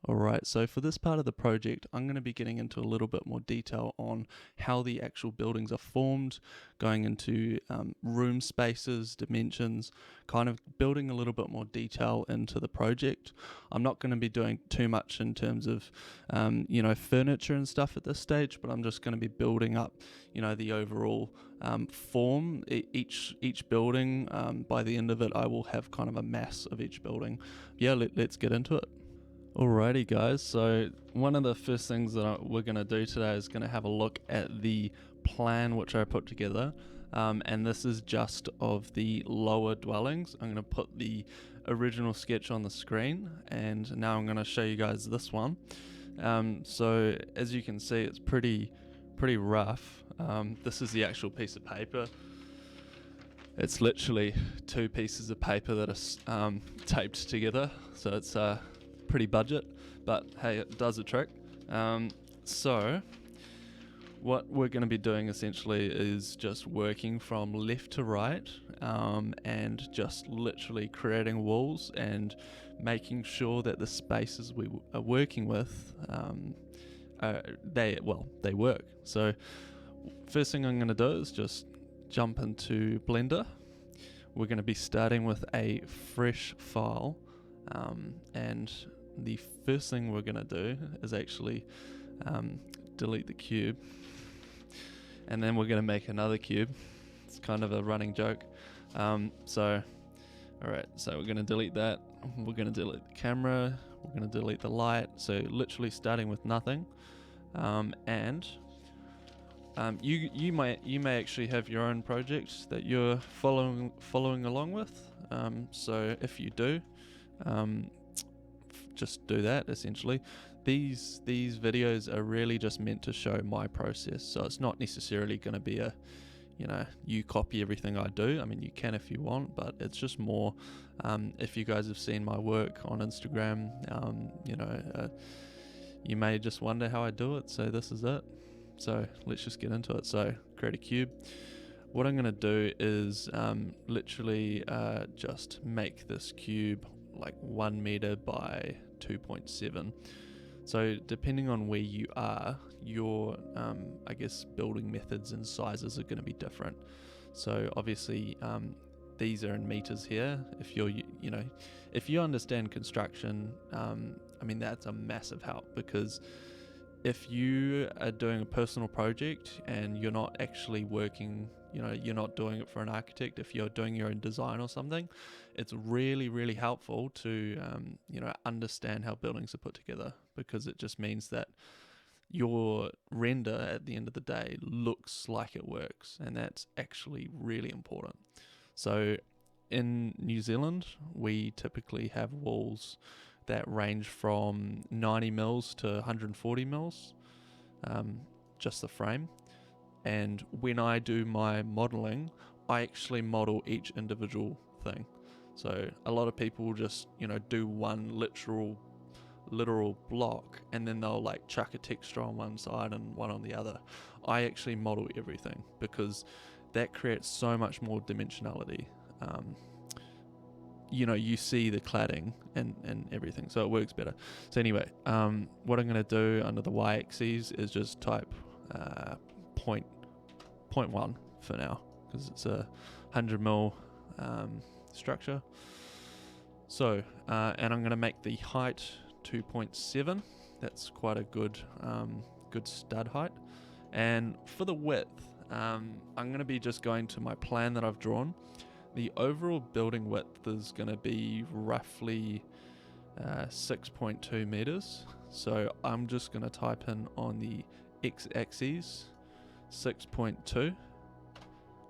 Alright, so for this part of the project, I'm going to be getting into a little bit more detail on how the actual buildings are formed, going into room spaces, dimensions, kind of building a little bit more detail into the project. I'm not going to be doing too much in terms of, furniture and stuff at this stage, but I'm just going to be building up, the overall form. Each building, by the end of it, I will have kind of a mass of each building. Yeah, let's get into it. Alrighty guys, so one of the first things that we're going to do today is going to have a look at the plan which I put together, and this is just of the lower dwellings. I'm going to put the original sketch on the screen, and now I'm going to show you guys this one. So as you can see, it's pretty rough. This is the actual piece of paper. It's literally two pieces of paper that are taped together, so it's pretty budget, but hey, it does a trick. So what we're going to be doing essentially is just working from left to right, and just literally creating walls and making sure that the spaces we are working with, they work. So first thing I'm going to do is just jump into Blender. We're going to be starting with a fresh file, and the first thing we're going to do is actually delete the cube, and then we're going to make another cube. It's kind of a running joke. So we're going to delete that. We're going to delete the camera. We're going to delete the light. So literally starting with nothing. You may actually have your own project that you're following along with. So if you do, just do that essentially. These videos are really just meant to show my process, so it's not necessarily going to be you copy everything I do. I mean, you can if you want, but it's just more if you guys have seen my work on Instagram, you may just wonder how I do it, so this is it. So let's just get into it. So create a cube. What I'm going to do is literally just make this cube like 1 meter by 2.7. So depending on where you are, your building methods and sizes are going to be different. So obviously these are in meters here. If you understand construction, that's a massive help, because if you are doing a personal project and you're not actually working, you're not doing it for an architect, if you're doing your own design or something, it's really, really helpful to, understand how buildings are put together, because it just means that your render at the end of the day looks like it works, and that's actually really important. So in New Zealand, we typically have walls that range from 90 mils to 140 mils, just the frame. And when I do my modeling, I actually model each individual thing. So a lot of people just, do one literal block, and then they'll like chuck a texture on one side and one on the other. I actually model everything, because that creates so much more dimensionality. You see the cladding and everything, so it works better. So anyway, what I'm going to do under the y-axis is just type 0.1 for now, because it's a 100 mil structure. So and I'm going to make the height 2.7. That's quite a good stud height. And for the width, I'm going to be just going to my plan that I've drawn. The overall building width is going to be roughly 6.2 meters. So I'm just going to type in on the x-axis 6.2,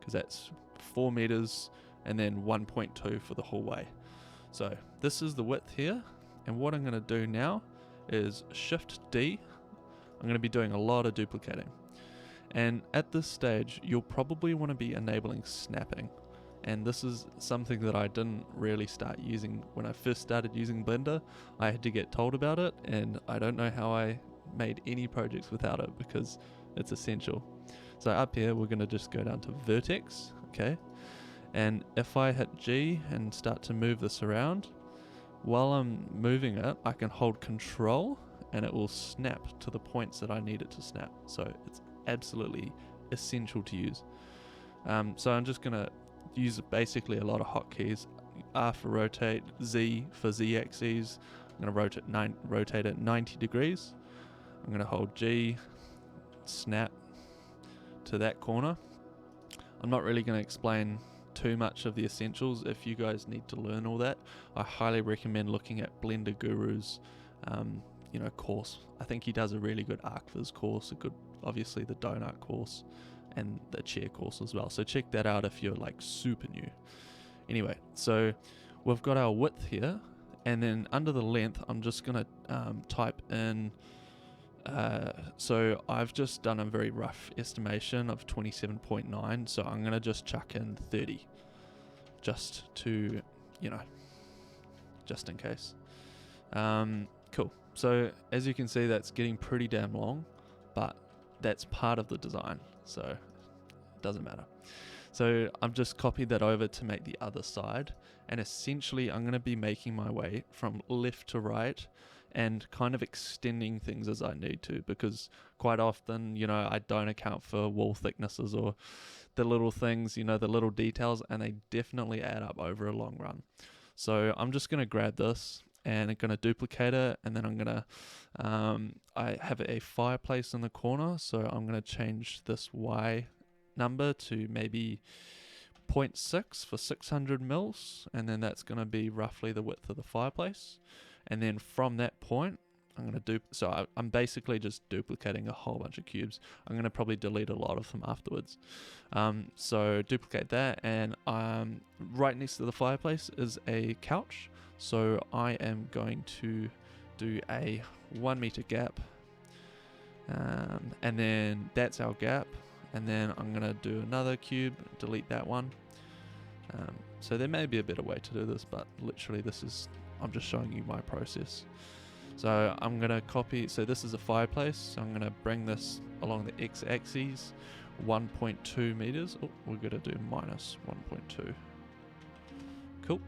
because that's 4 meters, and then 1.2 for the whole way. So this is the width here, and what I'm going to do now is Shift D. I'm going to be doing a lot of duplicating, and at this stage you'll probably want to be enabling snapping. And this is something that I didn't really start using when I first started using Blender. I had to get told about it, and I don't know how I made any projects without it, because it's essential. So up here we're going to just go down to vertex, okay? And if I hit G and start to move this around, while I'm moving it, I can hold control and it will snap to the points that I need it to snap. So it's absolutely essential to use. So I'm just gonna use basically a lot of hotkeys. R for rotate, Z for Z axes. I'm gonna rotate it 90 degrees. I'm gonna hold G, snap to that corner. I'm not really gonna explain too much of the essentials. If you guys need to learn all that, I highly recommend looking at Blender Guru's course. I think he does a really good Archviz course, obviously the donut course, and the chair course as well. So check that out if you're like super new. Anyway, so we've got our width here, and then under the length, I'm just gonna type in. So I've just done a very rough estimation of 27.9. So I'm gonna just chuck in 30, just to, just in case. Cool. So as you can see, that's getting pretty damn long, but that's part of the design, so it doesn't matter. So I've just copied that over to make the other side, and essentially I'm going to be making my way from left to right and kind of extending things as I need to, because quite often, I don't account for wall thicknesses or the little things, the little details, and they definitely add up over a long run. So I'm just going to grab this and I'm going to duplicate it, and then I'm going to, I have a fireplace in the corner, so I'm going to change this Y number to maybe 0.6 for 600 mils, and then that's going to be roughly the width of the fireplace. And then from that point, I'm going to I'm basically just duplicating a whole bunch of cubes. I'm going to probably delete a lot of them afterwards. So duplicate that, and right next to the fireplace is a couch. So I am going to do a 1 meter gap, and then that's our gap. And then I'm going to do another cube, delete that one. So there may be a better way to do this, but literally I'm just showing you my process. So I'm going to copy, so this is a fireplace, so I'm going to bring this along the x-axis, 1.2 meters. Oh, we're going to do minus 1.2. Cool.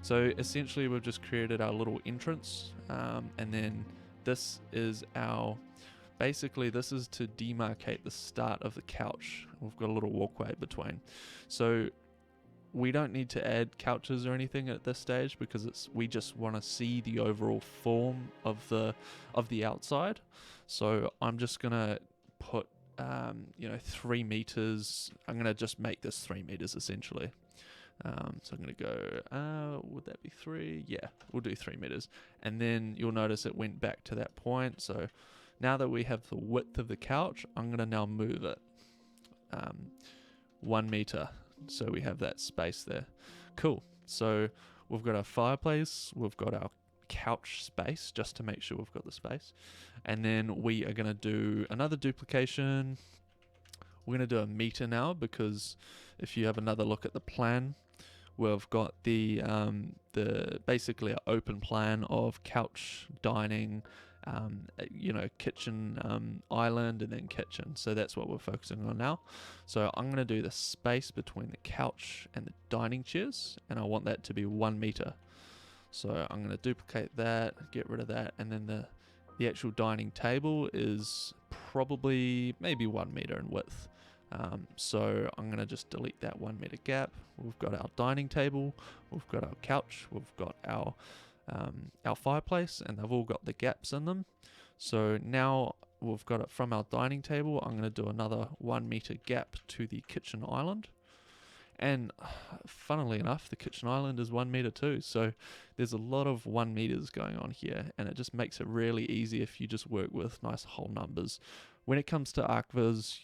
So essentially we've just created our little entrance, and then this is basically this is to demarcate the start of the couch. We've got a little walkway between. So we don't need to add couches or anything at this stage, because we just want to see the overall form of the outside. So I'm just gonna put 3 meters. I'm gonna just make this 3 meters essentially. So I'm going to go, would that be 3? Yeah, we'll do 3 meters. And then you'll notice it went back to that point. So now that we have the width of the couch, I'm going to now move it 1 meter. So we have that space there. Cool. So we've got our fireplace, we've got our couch space, just to make sure we've got the space. And then we are going to do another duplication. We're going to do a meter now, because if you have another look at the plan, we've got the basically an open plan of couch, dining, kitchen, island, and then kitchen. So that's what we're focusing on now. So I'm going to do the space between the couch and the dining chairs, and I want that to be 1 meter. So I'm going to duplicate that, get rid of that, and then the actual dining table is probably maybe 1 meter in width. So I'm going to just delete that 1 meter gap. We've got our dining table, we've got our couch, we've got our fireplace, and they've all got the gaps in them. So now we've got it from our dining table. I'm going to do another 1 meter gap to the kitchen island. And funnily enough, the kitchen island is 1 meter too. So there's a lot of 1 meters going on here, and it just makes it really easy if you just work with nice whole numbers. When it comes to Archviz,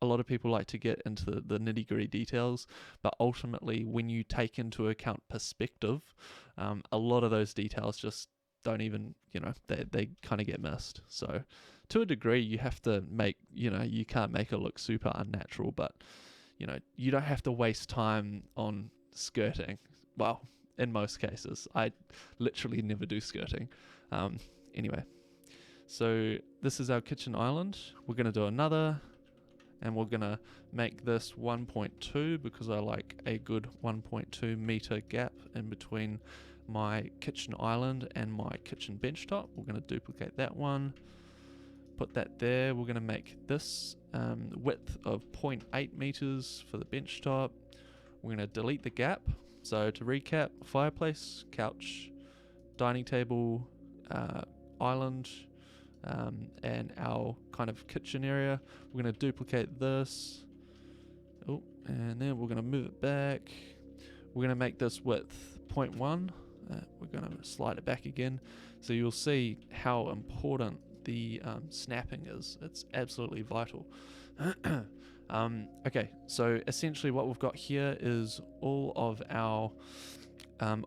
a lot of people like to get into the nitty-gritty details, but ultimately when you take into account perspective, a lot of those details just don't even, they kind of get missed. So to a degree, you have to make, you can't make it look super unnatural, but you don't have to waste time on skirting. Well, in most cases. I literally never do skirting. Anyway, so this is our kitchen island. We're going to do another, and we're going to make this 1.2 because I like a good 1.2 meter gap in between my kitchen island and my kitchen benchtop. We're going to duplicate that one, put that there. We're going to make this width of 0.8 meters for the benchtop. We're going to delete the gap. So to recap, fireplace, couch, dining table, island, and our kind of kitchen area. We're going to duplicate this. Oh, and then we're going to move it back. We're going to make this width 0.1. We're going to slide it back again. So you'll see how important the snapping is. It's absolutely vital. Okay, so essentially what we've got here is all of our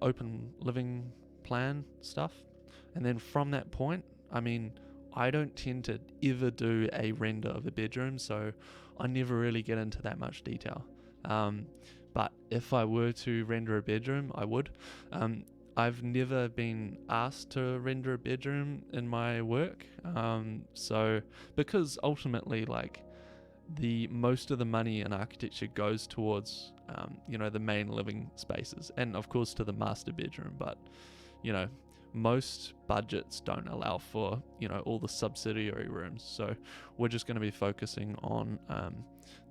open living plan stuff. And then from that point, I mean, I don't tend to ever do a render of a bedroom, so I never really get into that much detail. But if I were to render a bedroom, I would. I've never been asked to render a bedroom in my work. So because ultimately, like, the most of the money in architecture goes towards, the main living spaces, and of course to the master bedroom. But, most budgets don't allow for, all the subsidiary rooms. So we're just going to be focusing on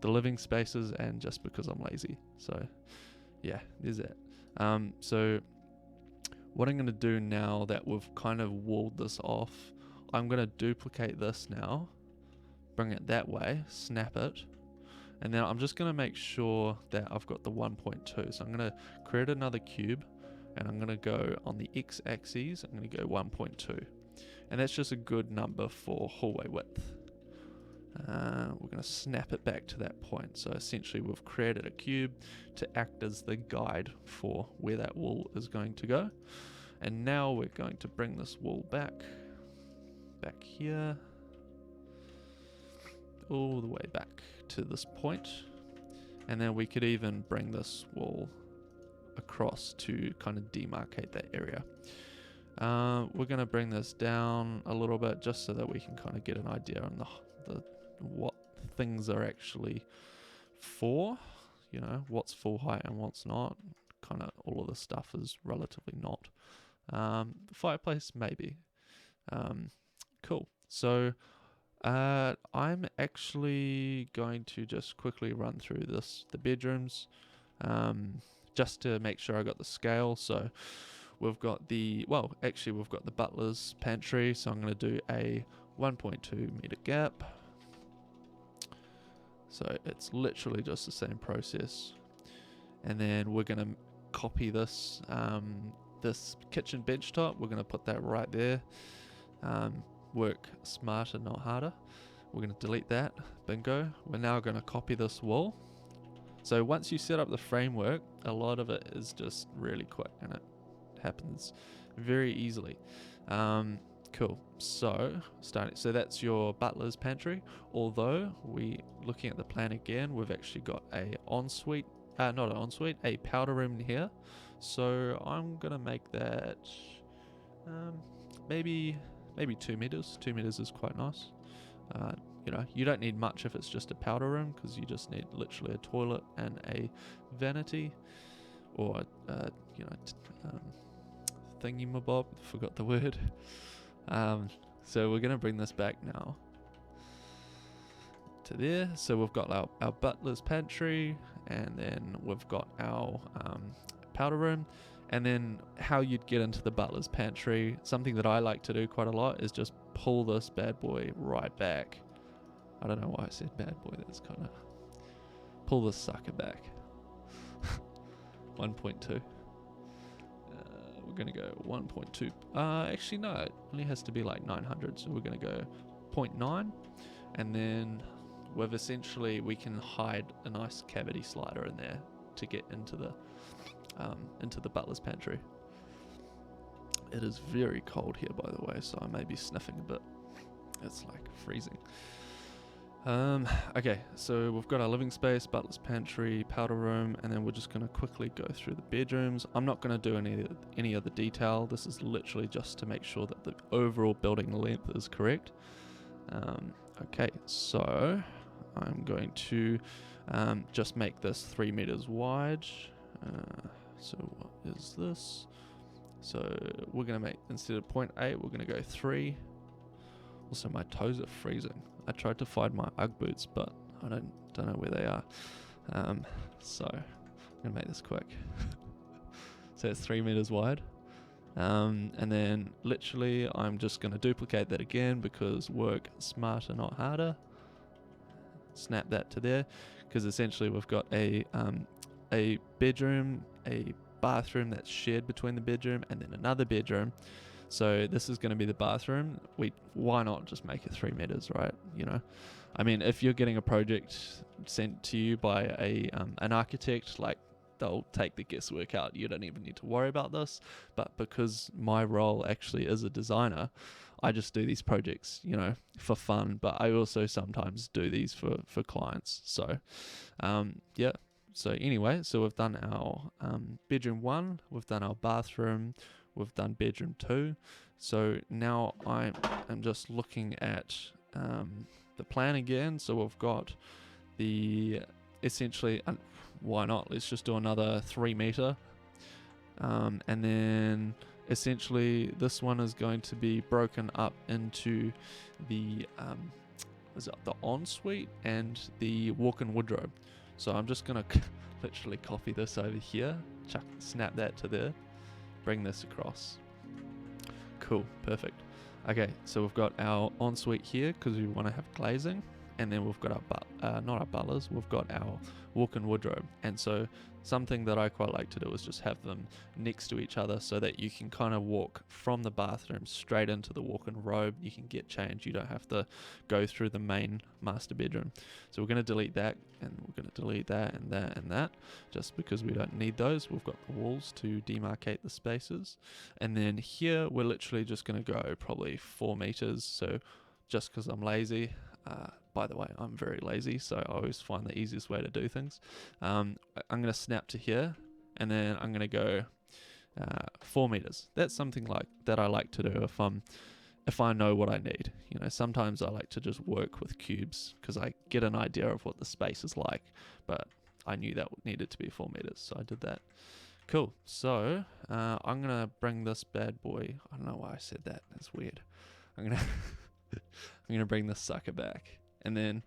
the living spaces, and just because I'm lazy. So yeah, there's that. So what I'm going to do now that we've kind of walled this off, I'm going to duplicate this now, bring it that way, snap it, and then I'm just going to make sure that I've got the 1.2. So I'm going to create another cube, and I'm going to go on the x-axis, I'm going to go 1.2, and that's just a good number for hallway width. We're going to snap it back to that point. So essentially we've created a cube to act as the guide for where that wall is going to go. And now we're going to bring this wall back here, all the way back to this point. And then we could even bring this wall across to kind of demarcate that area. We're going to bring this down a little bit just so that we can kind of get an idea on the what things are actually for, what's full height and what's not. Kind of all of this stuff is relatively not. The fireplace, maybe. Cool. So I'm actually going to just quickly run through the bedrooms, just to make sure I got the scale. So we've got the butler's pantry. So I'm going to do a 1.2 meter gap. So it's literally just the same process. And then we're going to copy this this kitchen bench top. We're going to put that right there. Work smarter, not harder. We're going to delete that. Bingo. We're now going to copy this wall. So once you set up the framework, a lot of it is just really quick, and it happens very easily. Cool. So that's your butler's pantry. Although looking at the plan again, we've actually got a powder room here. So I'm gonna make that maybe 2 meters. 2 meters is quite nice. You don't need much if it's just a powder room, because you just need literally a toilet and a vanity, or thingy-mabob. Forgot the word. So we're going to bring this back now to there. So we've got our butler's pantry, and then we've got our powder room. And then how you'd get into the butler's pantry, something that I like to do quite a lot, is just pull this bad boy right back. I don't know why I said bad boy. That's kind of... Pull this sucker back. 1.2. We're going to go 1.2. Actually, no. It only has to be like 900. So we're going to go 0.9. And then we can hide a nice cavity slider in there to get into the butler's pantry. It is very cold here, by the way, so I may be sniffing a bit. It's like freezing. Okay, so we've got our living space, butler's pantry, powder room, and then we're just going to quickly go through the bedrooms. I'm not going to do any of the detail. This is literally just to make sure that the overall building length is correct. Okay, so I'm going to just make this 3 meters wide. So what is this? So we're going to make, instead of 0.8, we're going to go 3. Also, my toes are freezing. I tried to find my Ugg boots, but I don't know where they are. So I'm going to make this quick. So it's 3 meters wide. And then literally I'm just going to duplicate that again, because work smarter, not harder. Snap that to there, because essentially we've got a bedroom, a bathroom that's shared between the bedroom, and then another bedroom. So this is going to be the bathroom. Why not just make it 3 meters, right? You know, I mean, if you're getting a project sent to you by an architect, like, they'll take the guesswork out. You don't even need to worry about this. But because my role actually is a designer, I just do these projects, you know, for fun. But I also sometimes do these for clients. So, yeah. So anyway, so we've done our bedroom 1, we've done our bathroom, we've done bedroom 2. So now I am just looking at the plan again. So we've got the essentially, why not? Let's just do another 3 meter. And then essentially this one is going to be broken up into the ensuite and the walk-in wardrobe. So I'm just going to literally copy this over here, snap that to there, bring this across. Cool, perfect. Okay, so we've got our ensuite here because we want to have glazing, and then we've got our, not our butlers, we've got our walk-in wardrobe. And so something that I quite like to do is just have them next to each other so that you can kind of walk from the bathroom straight into the walk-in robe. You can get changed. You don't have to go through the main master bedroom. So we're going to delete that, and we're going to delete that and that and that, just because we don't need those. We've got the walls to demarcate the spaces. And then here we're literally just going to go probably 4 meters. So just because I'm lazy, by the way, I'm very lazy, so I always find the easiest way to do things. I'm going to snap to here, and then I'm going to go 4 meters. That's something like that I like to do if I know what I need. You know, sometimes I like to just work with cubes because I get an idea of what the space is like, but I knew that needed to be 4 meters, so I did that. Cool. So I'm going to bring this bad boy. I don't know why I said that. That's weird. I'm going to I'm going to bring this sucker back. And then,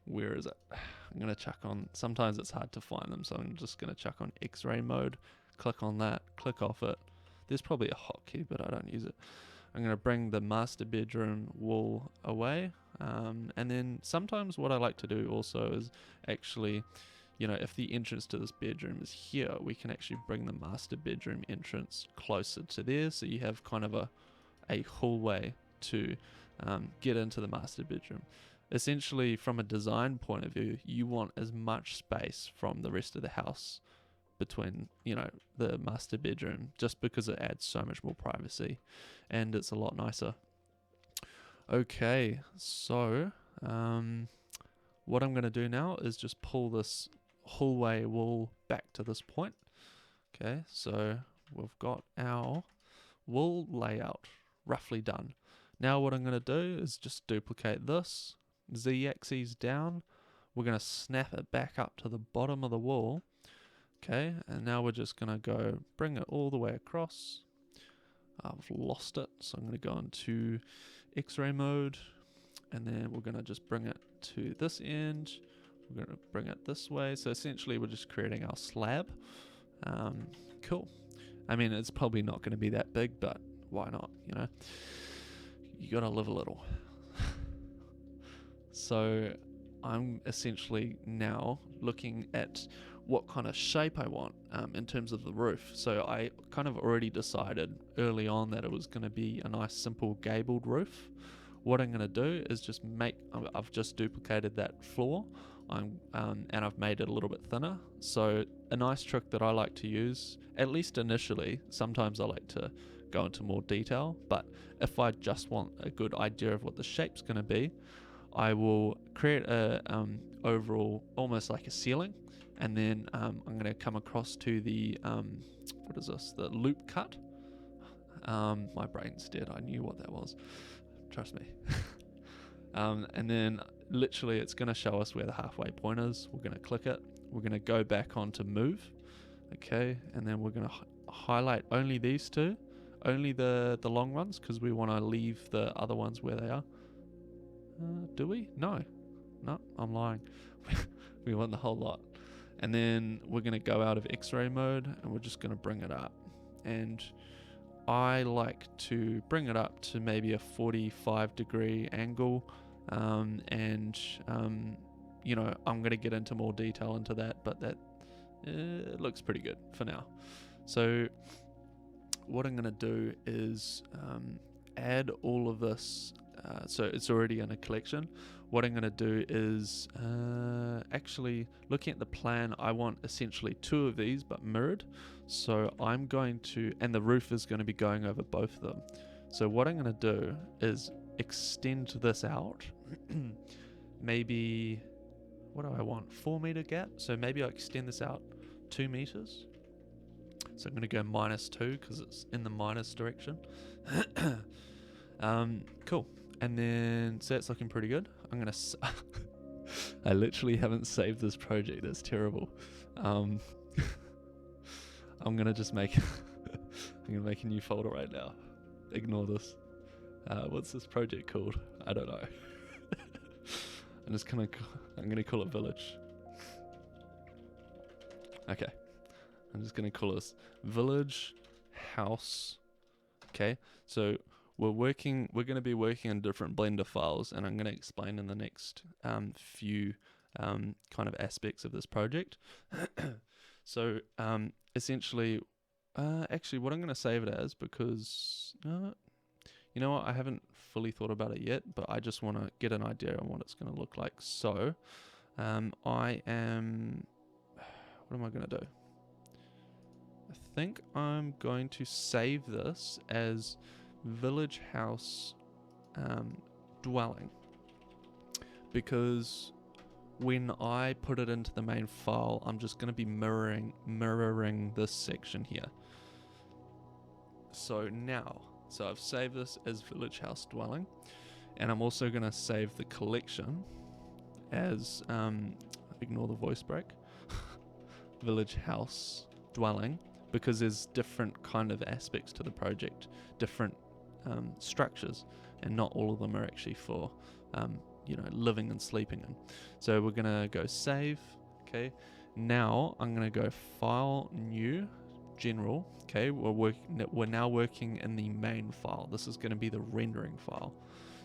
where is it? I'm going to chuck on, sometimes it's hard to find them, so I'm just going to chuck on X-ray mode, click on that, click off it. There's probably a hotkey, but I don't use it. I'm going to bring the master bedroom wall away. And then sometimes what I like to do also is actually, you know, if the entrance to this bedroom is here, we can actually bring the master bedroom entrance closer to there. So you have kind of a hallway to get into the master bedroom. Essentially, from a design point of view, you want as much space from the rest of the house between, you know, the master bedroom, just because it adds so much more privacy and it's a lot nicer. Okay, so what I'm going to do now is just pull this hallway wall back to this point. Okay, so we've got our wall layout roughly done. Now what I'm going to do is just duplicate this, z-axis down. We're going to snap it back up to the bottom of the wall. Okay, and now we're just going to go bring it all the way across. I've lost it, so I'm going to go into X-ray mode, and then we're going to just bring it to this end. We're going to bring it this way. So essentially we're just creating our slab. Cool. I mean, it's probably not going to be that big, but why not, you know? You got to live a little. So I'm essentially now looking at what kind of shape I want in terms of the roof. So I kind of already decided early on that it was going to be a nice simple gabled roof. What I'm going to do is just I've just duplicated that floor, and I've made it a little bit thinner. So a nice trick that I like to use, at least initially, sometimes I like to go into more detail, but if I just want a good idea of what the shape's going to be, I will create a overall, almost like a ceiling, and then I'm going to come across to the, what is this, the loop cut. My brain's dead, I knew what that was, trust me. And then literally it's going to show us where the halfway point is. We're going to click it, we're going to go back onto move. Okay, and then we're going to highlight only these two, only the long ones, because we want to leave the other ones where they are. Do we? No, I'm lying. We want the whole lot. And then we're going to go out of X-ray mode and we're just going to bring it up. And I like to bring it up to maybe a 45-degree angle. You know, I'm going to get into more detail into that, but that it looks pretty good for now. So what I'm going to do is add all of this. So it's already in a collection. What I'm going to do is actually looking at the plan, I want essentially two of these but mirrored. So I'm going to, and the roof is going to be going over both of them. So what I'm going to do is extend this out. Maybe, what do I want? 4 meter gap. So maybe I'll extend this out 2 meters. So I'm going to go -2 because it's in the minus direction. Cool. And then, so that's looking pretty good. I'm going to, I literally haven't saved this project. That's terrible. I'm going to just make, I'm going to make a new folder right now. Ignore this. What's this project called? I don't know. I'm going to call it village. Okay. I'm just going to call this village house. Okay. So we're going to be working on different Blender files, and I'm going to explain in the next few kind of aspects of this project. So essentially, actually what I'm going to save it as, because you know what, I haven't fully thought about it yet, but I just want to get an idea on what it's going to look like. So what am I going to do? I think I'm going to save this as village house dwelling, because when I put it into the main file, I'm just going to be mirroring this section here. So I've saved this as village house dwelling, and I'm also going to save the collection as ignore the voice break village house dwelling, because there's different kind of aspects to the project, different structures, and not all of them are actually for living and sleeping in. So we're gonna go save. Okay, now I'm gonna go file, new, general. Okay, we're now working in the main file. This is gonna be the rendering file.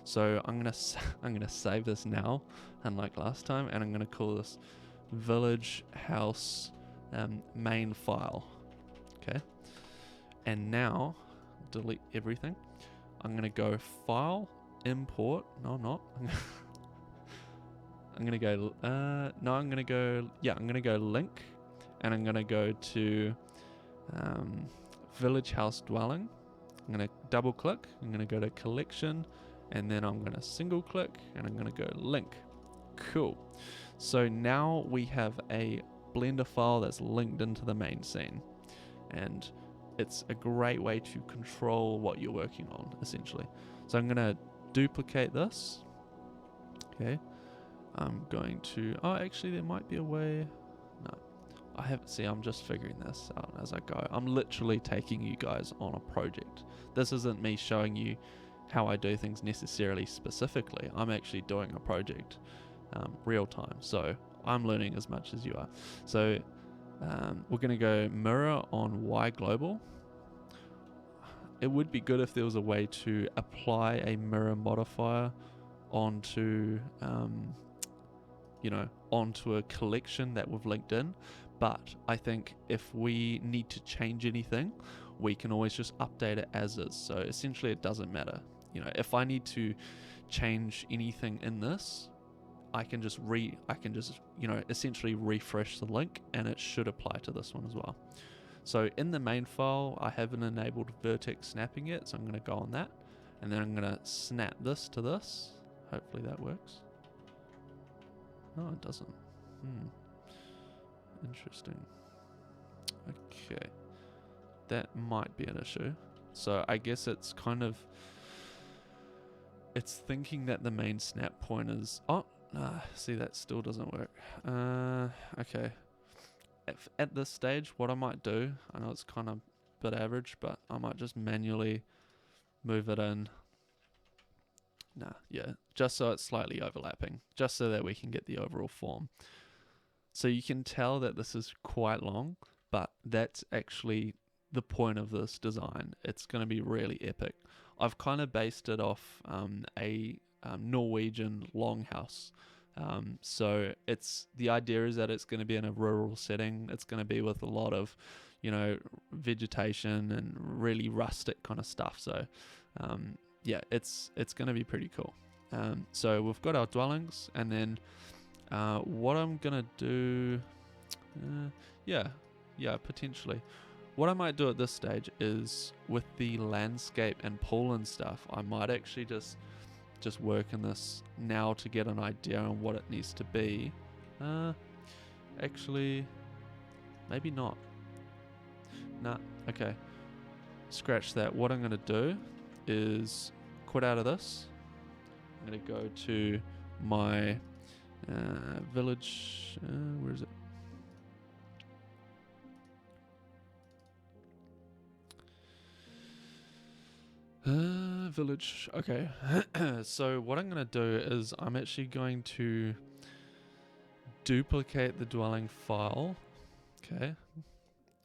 So I'm gonna save this now, unlike last time, and I'm gonna call this village house main file. Okay, and now delete everything. I'm gonna go file, import. No, I'm not. I'm gonna go. No, I'm gonna go. Yeah, I'm gonna go link, and I'm gonna go to village house dwelling. I'm gonna double click. I'm gonna go to collection, and then I'm gonna single click, and I'm gonna go link. Cool. So now we have a Blender file that's linked into the main scene, and it's a great way to control what you're working on, essentially. So I'm going to duplicate this. Okay. I'm going to... Oh, actually, there might be a way... No. I'm just figuring this out as I go. I'm literally taking you guys on a project. This isn't me showing you how I do things necessarily specifically. I'm actually doing a project real time. So I'm learning as much as you are. So we're going to go mirror on Y global. It would be good if there was a way to apply a mirror modifier onto onto a collection that we've linked in, but I think if we need to change anything, we can always just update it as is. So essentially it doesn't matter. If I need to change anything in this, I can just essentially refresh the link, and it should apply to this one as well. So in the main file, I haven't enabled vertex snapping yet, so I'm going to go on that, and then I'm going to snap this to this. Hopefully that works. No, it doesn't. Interesting. Okay, that might be an issue. So I guess it's it's thinking that the main snap point is... see, that still doesn't work. Okay. at this stage, what I might do, I know it's kind of a bit average, but I might just manually move it in. Just so it's slightly overlapping, just so that we can get the overall form. So you can tell that this is quite long, but that's actually the point of this design. It's going to be really epic. I've kind of based it off a Norwegian longhouse. So the idea is that it's going to be in a rural setting. It's going to be with a lot of, vegetation and really rustic kind of stuff. So, it's going to be pretty cool. So we've got our dwellings, and then what I'm going to do, potentially. What I might do at this stage is with the landscape and pool and stuff, I might actually just work in this now to get an idea on what it needs to be. Actually, maybe not. Nah, okay. Scratch that. What I'm going to do is quit out of this. I'm going to go to my village. Where is it? Village. Okay. So what I'm going to do is I'm actually going to duplicate the dwelling file. Okay.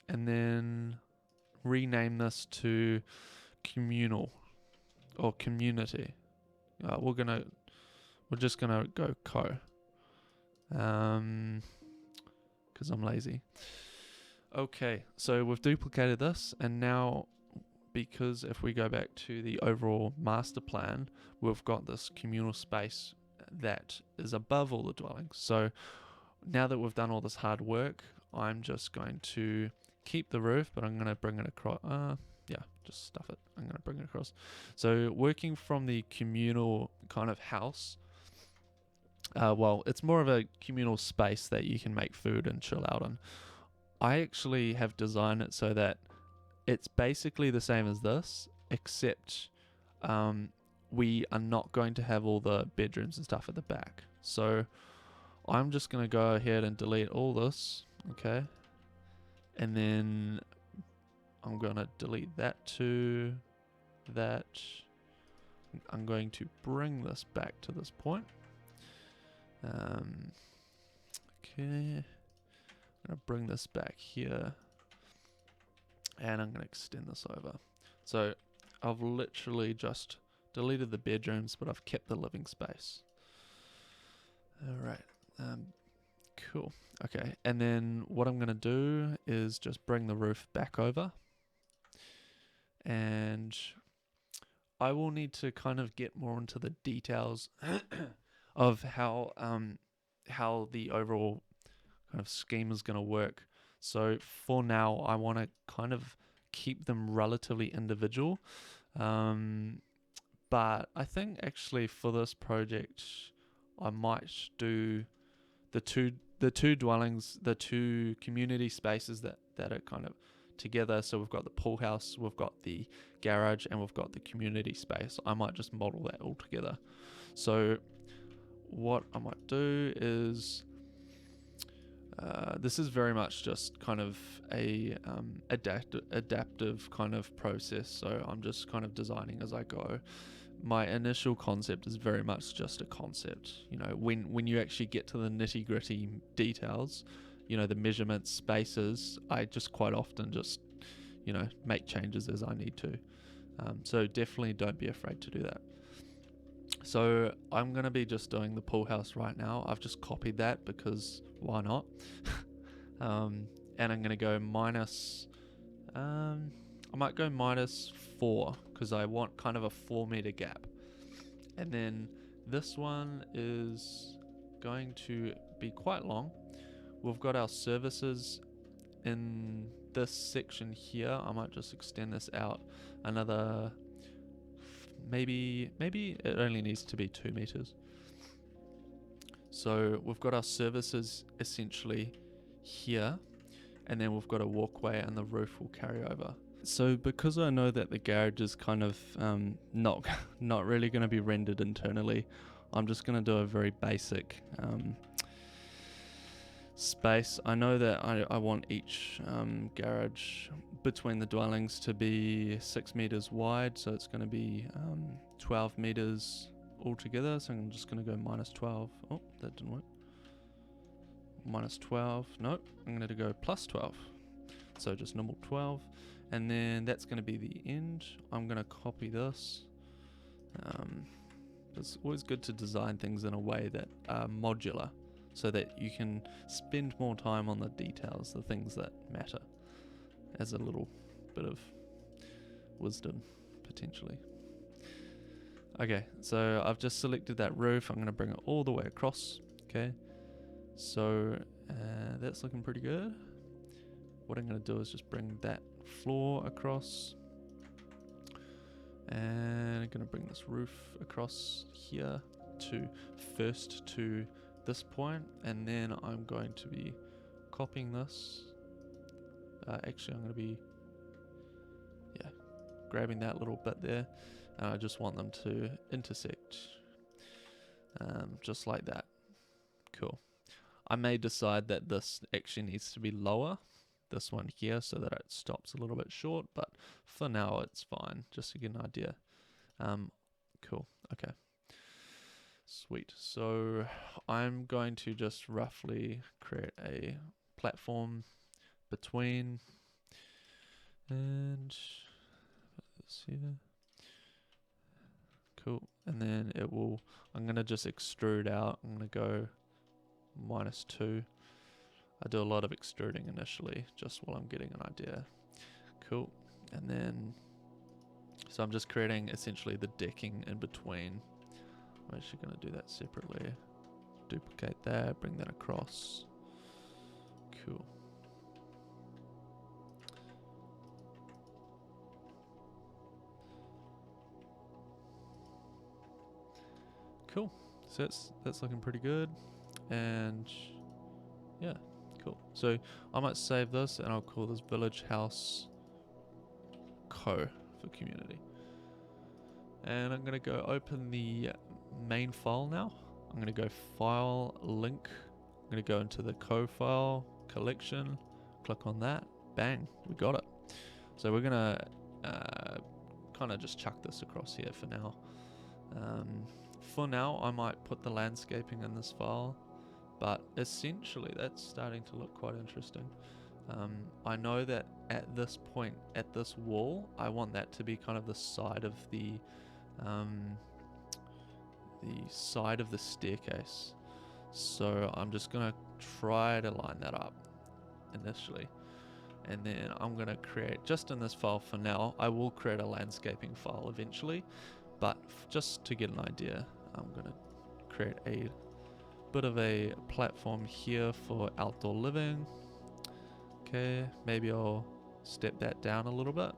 And then rename this to communal or community. We're just gonna go co. Because I'm lazy. Okay. So we've duplicated this, and now, because if we go back to the overall master plan, we've got this communal space that is above all the dwellings. So now that we've done all this hard work, I'm just going to keep the roof, but I'm going to bring it across. Just stuff it. I'm going to bring it across. So working from the communal kind of house, it's more of a communal space that you can make food and chill out in. I actually have designed it so that it's basically the same as this, except we are not going to have all the bedrooms and stuff at the back. So I'm just going to go ahead and delete all this, okay? And then I'm going to delete that too, that. I'm going to bring this back to this point. Okay. I'm going to bring this back here. And I'm going to extend this over. So I've literally just deleted the bedrooms, but I've kept the living space. Alright. Cool. Okay. And then what I'm going to do is just bring the roof back over. And I will need to kind of get more into the details of how the overall kind of scheme is going to work. So for now, I want to kind of keep them relatively individual. But I think actually for this project, I might do the two dwellings, the two community spaces that are kind of together. So we've got the pool house, we've got the garage, and we've got the community space. I might just model that all together. So what I might do is this is very much just kind of a adaptive kind of process. So I'm just kind of designing as I go. My initial concept is very much just a concept. When you actually get to the nitty gritty details, the measurements, spaces, I just quite often just, make changes as I need to. So definitely don't be afraid to do that. So I'm going to be just doing the pool house right now. I've just copied that because why not? And I'm going to go minus, I might go -4 because I want kind of a 4 meter gap. And then this one is going to be quite long. We've got our services in this section here. I might just extend this out another, maybe it only needs to be 2 meters. So we've got our services essentially here, and then we've got a walkway and the roof will carry over. So because I know that the garage is kind of not really going to be rendered internally, I'm just going to do a very basic space. I know that I want each garage between the dwellings to be 6 meters wide, so it's going to be 12 meters altogether. So I'm just going to go minus 12. Oh, that didn't work. Minus 12. Nope, I'm going to go plus 12. So just normal 12. And then that's going to be the end. I'm going to copy this. It's always good to design things in a way that are modular, so that you can spend more time on the details, the things that matter, as a little bit of wisdom, potentially. Okay, so I've just selected that roof. I'm going to bring it all the way across. Okay, so that's looking pretty good. What I'm going to do is just bring that floor across. And I'm going to bring this roof across here first to this point, and then I'm going to be copying this. Actually, I'm going to be grabbing that little bit there, and I just want them to intersect, just like that. Cool. I may decide that this actually needs to be lower, this one here, so that it stops a little bit short, but for now it's fine, just to get an idea. Cool. Okay. Sweet. So I'm going to just roughly create a platform between, and this here. Cool. And then I'm going to just extrude out. I'm going to go -2. I do a lot of extruding initially, just while I'm getting an idea. Cool. And then, so I'm just creating essentially the decking in between. I'm actually going to do that separately. Duplicate that, bring that across. Cool. Cool. So that's looking pretty good. And yeah, cool. So I might save this and I'll call this Village House Co for community. And I'm going to go open the main file now. I'm going to go File, Link. I'm going to go into the Co file collection. Click on that. Bang, we got it. So we're going to kind of just chuck this across here for now. For now, I might put the landscaping in this file, but essentially that's starting to look quite interesting. I know that at this point, at this wall, I want that to be kind of the side of the staircase. So I'm just gonna try to line that up initially, and then I'm gonna create, just in this file for now, I will create a landscaping file eventually, but just to get an idea, I'm gonna create a bit of a platform here for outdoor living. Okay, maybe I'll step that down a little bit,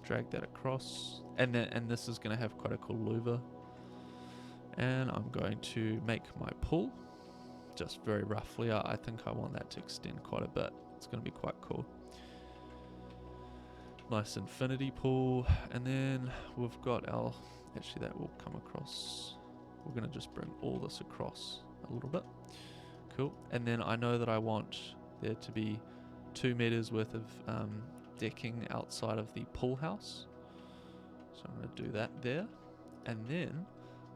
drag that across, and this is going to have quite a cool louver. And I'm going to make my pool, just very roughly. I think I want that to extend quite a bit. It's going to be quite cool. Nice infinity pool, and then we've got our, actually that will come across. We're going to just bring all this across a little bit. Cool. And then I know that I want there to be 2 meters worth of decking outside of the pool house. So I'm going to do that there. And then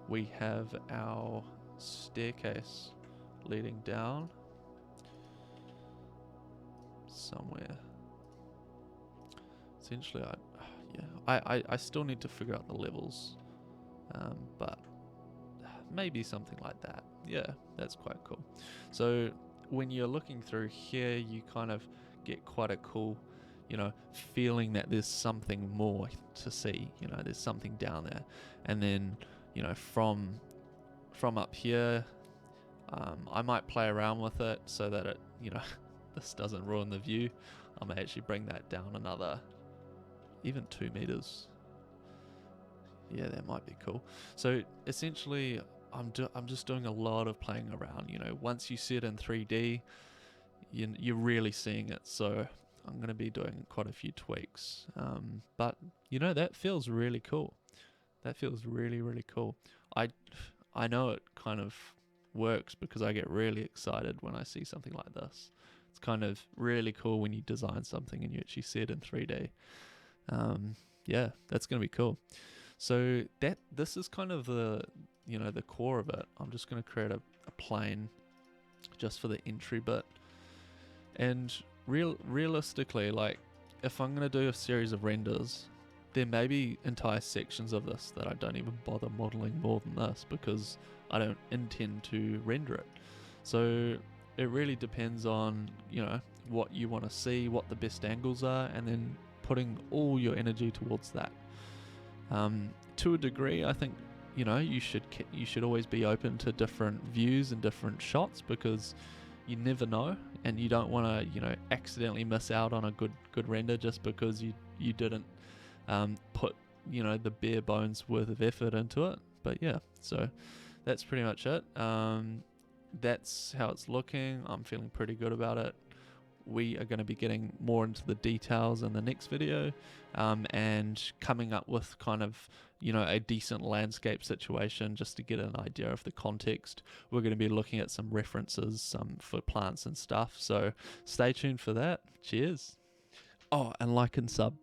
we have our staircase leading down somewhere. Essentially, I still need to figure out the levels, but maybe something like that. Yeah, that's quite cool. So when you're looking through here, you kind of get quite a cool, feeling that there's something more to see. There's something down there, and then from up here, I might play around with it so that it this doesn't ruin the view. I may actually bring that down another, even 2 meters. Yeah, that might be cool. So essentially, I'm just doing a lot of playing around. Once you see it in 3D, you're really seeing it. So I'm going to be doing quite a few tweaks. But that feels really cool. That feels really, really cool. I know it kind of works because I get really excited when I see something like this. It's kind of really cool when you design something and you actually see it in 3D. Yeah, that's going to be cool. So this is kind of the core of it. I'm just going to create a plane just for the entry bit. And realistically, like, if I'm going to do a series of renders, there may be entire sections of this that I don't even bother modeling more than this because I don't intend to render it. So it really depends on, what you want to see, what the best angles are, and then putting all your energy towards that. To a degree, I think, you should always be open to different views and different shots because you never know, and you don't want to, accidentally miss out on a good render just because you didn't put, the bare bones worth of effort into it. But yeah, so that's pretty much it. That's how it's looking. I'm feeling pretty good about it. We are going to be getting more into the details in the next video, and coming up with kind of, a decent landscape situation just to get an idea of the context. We're going to be looking at some references for plants and stuff. So stay tuned for that. Cheers. Oh, and like and sub.